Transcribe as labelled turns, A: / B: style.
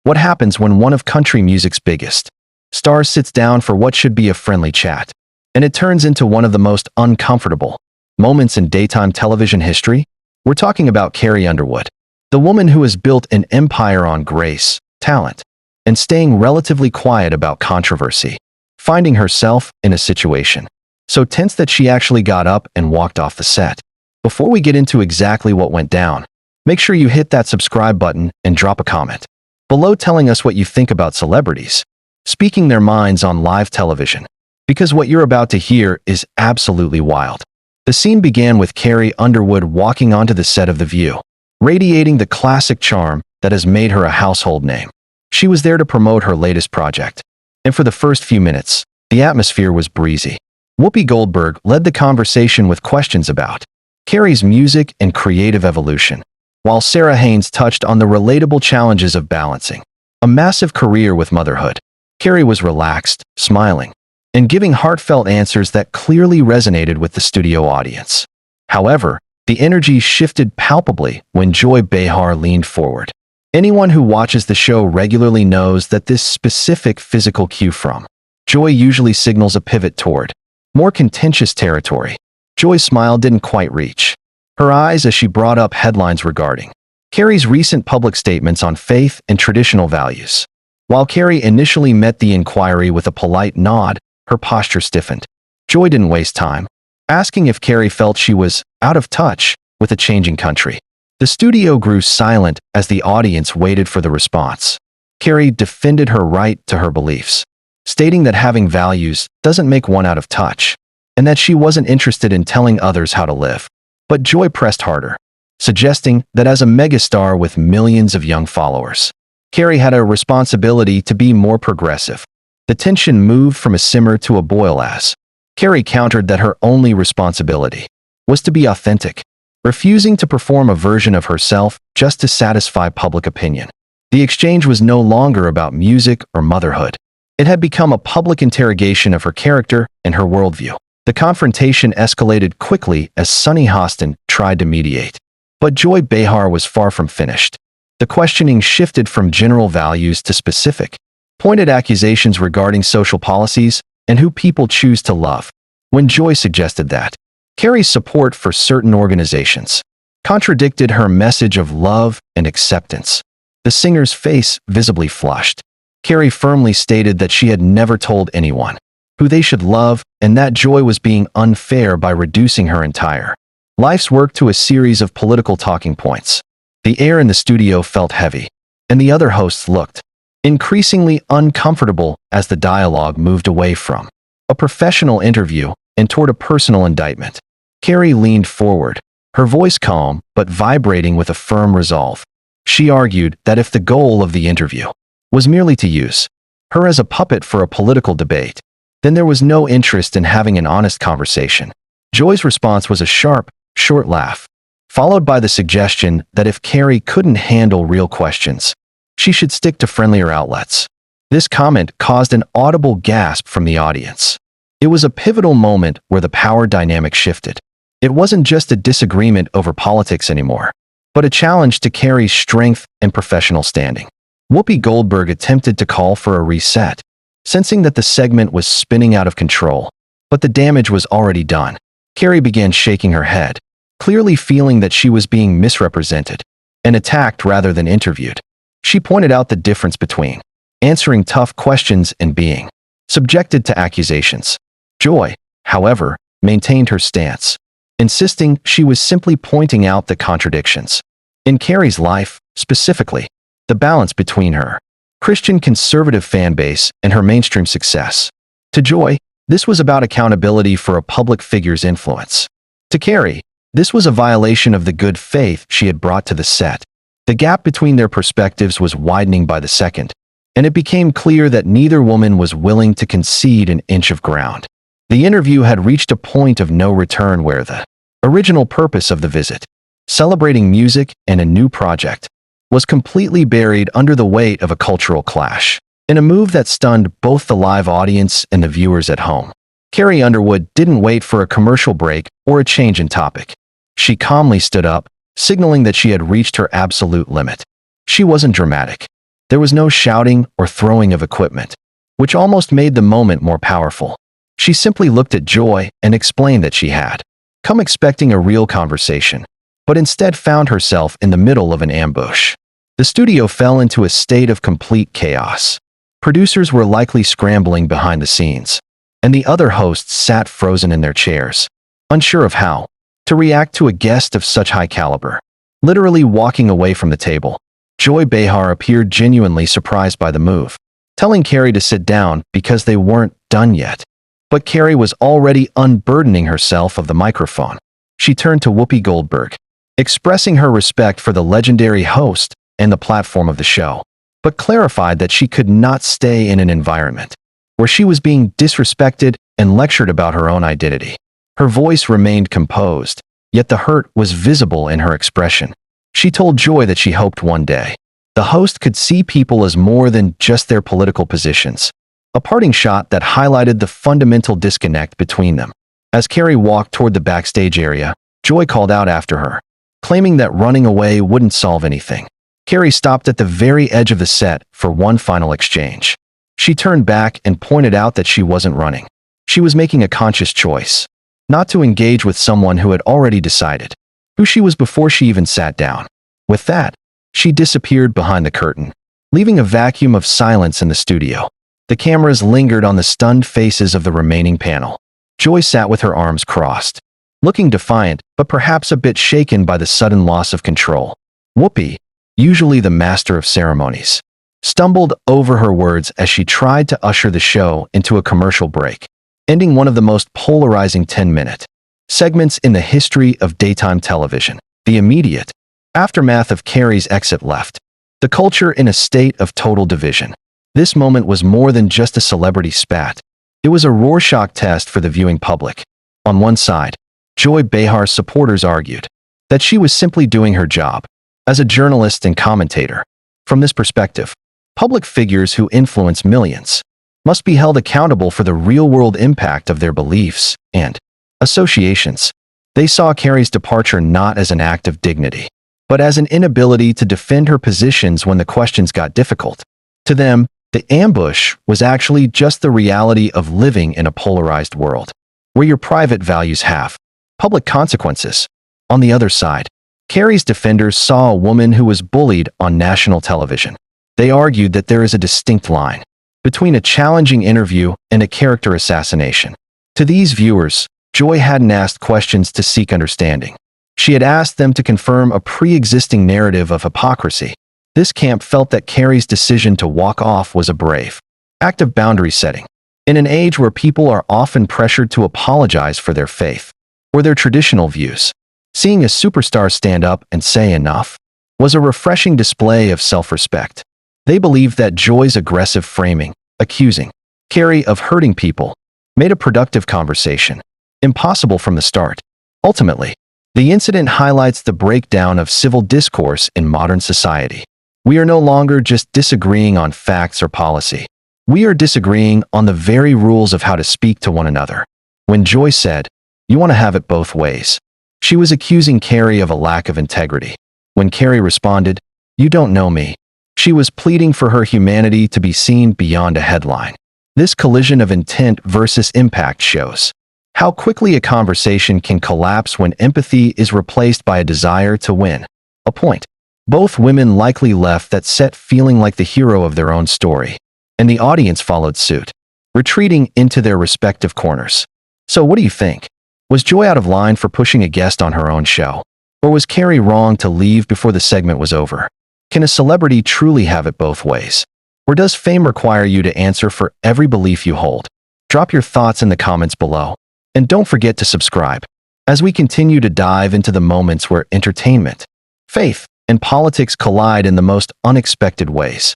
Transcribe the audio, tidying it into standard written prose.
A: What happens when one of country music's biggest stars sits down for what should be a friendly chat, and it turns into one of the most uncomfortable moments in daytime television history? We're talking about Carrie Underwood, the woman who has built an empire on grace, talent, and staying relatively quiet about controversy, finding herself in a situation so tense that she actually got up and walked off the set. Before we get into exactly what went down, make sure you hit that subscribe button and drop a comment below telling us what you think about celebrities speaking their minds on live television, because what you're about to hear is absolutely wild. The scene began with Carrie Underwood walking onto the set of The View, radiating the classic charm that has made her a household name. She was there to promote her latest project, and for the first few minutes, the atmosphere was breezy. Whoopi Goldberg led the conversation with questions about Carrie's music and creative evolution, while Sarah Haynes touched on the relatable challenges of balancing a massive career with motherhood. Carrie was relaxed, smiling, and giving heartfelt answers that clearly resonated with the studio audience. However, the energy shifted palpably when Joy Behar leaned forward. Anyone who watches the show regularly knows that this specific physical cue from Joy usually signals a pivot toward more contentious territory. Joy's smile didn't quite reach her eyes as she brought up headlines regarding Carrie's recent public statements on faith and traditional values. While Carrie initially met the inquiry with a polite nod, her posture stiffened. Joy didn't waste time asking if Carrie felt she was out of touch with a changing country. The studio grew silent as the audience waited for the response. Carrie defended her right to her beliefs, stating that having values doesn't make one out of touch, and that she wasn't interested in telling others how to live. But Joy pressed harder, suggesting that as a megastar with millions of young followers, Carrie had a responsibility to be more progressive. The tension moved from a simmer to a boil as Carrie countered that her only responsibility was to be authentic, refusing to perform a version of herself just to satisfy public opinion. The exchange was no longer about music or motherhood. It had become a public interrogation of her character and her worldview. The confrontation escalated quickly as Sunny Hostin tried to mediate, but Joy Behar was far from finished. The questioning shifted from general values to specific, pointed accusations regarding social policies and who people choose to love. When Joy suggested that Carrie's support for certain organizations contradicted her message of love and acceptance, the singer's face visibly flushed. Carrie firmly stated that she had never told anyone who they should love, and that Joy was being unfair by reducing her entire life's work to a series of political talking points. The air in the studio felt heavy, and the other hosts looked increasingly uncomfortable as the dialogue moved away from a professional interview and toward a personal indictment. Carrie leaned forward, her voice calm but vibrating with a firm resolve. She argued that if the goal of the interview was merely to use her as a puppet for a political debate, then there was no interest in having an honest conversation. Joy's response was a sharp, short laugh, followed by the suggestion that if Carrie couldn't handle real questions, she should stick to friendlier outlets. This comment caused an audible gasp from the audience. It was a pivotal moment where the power dynamic shifted. It wasn't just a disagreement over politics anymore, but a challenge to Carrie's strength and professional standing. Whoopi Goldberg attempted to call for a reset, sensing that the segment was spinning out of control, but the damage was already done. Carrie began shaking her head, clearly feeling that she was being misrepresented and attacked rather than interviewed. She pointed out the difference between answering tough questions and being subjected to accusations. Joy, however, maintained her stance, insisting she was simply pointing out the contradictions in Carrie's life, specifically the balance between her Christian conservative fan base and her mainstream success. To Joy, this was about accountability for a public figure's influence. To Carrie, this was a violation of the good faith she had brought to the set. The gap between their perspectives was widening by the second, and it became clear that neither woman was willing to concede an inch of ground. The interview had reached a point of no return where the original purpose of the visit, celebrating music and a new project, was completely buried under the weight of a cultural clash. In a move that stunned both the live audience and the viewers at home, Carrie Underwood didn't wait for a commercial break or a change in topic. She calmly stood up, signaling that she had reached her absolute limit. She wasn't dramatic. There was no shouting or throwing of equipment, which almost made the moment more powerful. She simply looked at Joy and explained that she had come expecting a real conversation, but instead found herself in the middle of an ambush. The studio fell into a state of complete chaos. Producers were likely scrambling behind the scenes, and the other hosts sat frozen in their chairs, unsure of how to react to a guest of such high caliber. Literally walking away from the table, Joy Behar appeared genuinely surprised by the move, telling Carrie to sit down because they weren't done yet. But Carrie was already unburdening herself of the microphone. She turned to Whoopi Goldberg, expressing her respect for the legendary host and the platform of the show, but clarified that she could not stay in an environment where she was being disrespected and lectured about her own identity. Her voice remained composed, yet the hurt was visible in her expression. She told Joy that she hoped one day the host could see people as more than just their political positions, a parting shot that highlighted the fundamental disconnect between them. As Carrie walked toward the backstage area, Joy called out after her, claiming that running away wouldn't solve anything. Carrie stopped at the very edge of the set for one final exchange. She turned back and pointed out that she wasn't running. She was making a conscious choice, not to engage with someone who had already decided who she was before she even sat down. With that, she disappeared behind the curtain, leaving a vacuum of silence in the studio. The cameras lingered on the stunned faces of the remaining panel. Joy sat with her arms crossed, looking defiant but perhaps a bit shaken by the sudden loss of control. Whoopi, usually the master of ceremonies, stumbled over her words as she tried to usher the show into a commercial break, ending one of the most polarizing 10-minute segments in the history of daytime television. The immediate aftermath of Carrie's exit left the culture in a state of total division. This moment was more than just a celebrity spat. It was a Rorschach test for the viewing public. On one side, Joy Behar's supporters argued that she was simply doing her job as a journalist and commentator. From this perspective, public figures who influence millions must be held accountable for the real-world impact of their beliefs and associations. They saw Carrie's departure not as an act of dignity, but as an inability to defend her positions when the questions got difficult. To them, the ambush was actually just the reality of living in a polarized world, where your private values have public consequences. On the other side, Carrie's defenders saw a woman who was bullied on national television. They argued that there is a distinct line between a challenging interview and a character assassination. To these viewers, Joy hadn't asked questions to seek understanding. She had asked them to confirm a pre-existing narrative of hypocrisy. This camp felt that Carrie's decision to walk off was a brave act of boundary setting. In an age where people are often pressured to apologize for their faith or their traditional views, seeing a superstar stand up and say enough was a refreshing display of self-respect. They believed that Joy's aggressive framing, accusing Carrie of hurting people, made a productive conversation impossible from the start. Ultimately, the incident highlights the breakdown of civil discourse in modern society. We are no longer just disagreeing on facts or policy. We are disagreeing on the very rules of how to speak to one another. When Joy said, "You want to have it both ways," she was accusing Carrie of a lack of integrity. When Carrie responded, "You don't know me," she was pleading for her humanity to be seen beyond a headline. This collision of intent versus impact shows how quickly a conversation can collapse when empathy is replaced by a desire to win a point. Both women likely left that set feeling like the hero of their own story, and the audience followed suit, retreating into their respective corners. So what do you think? Was Joy out of line for pushing a guest on her own show? Or was Carrie wrong to leave before the segment was over? Can a celebrity truly have it both ways? Or does fame require you to answer for every belief you hold? Drop your thoughts in the comments below. And don't forget to subscribe as we continue to dive into the moments where entertainment, faith, and politics collide in the most unexpected ways.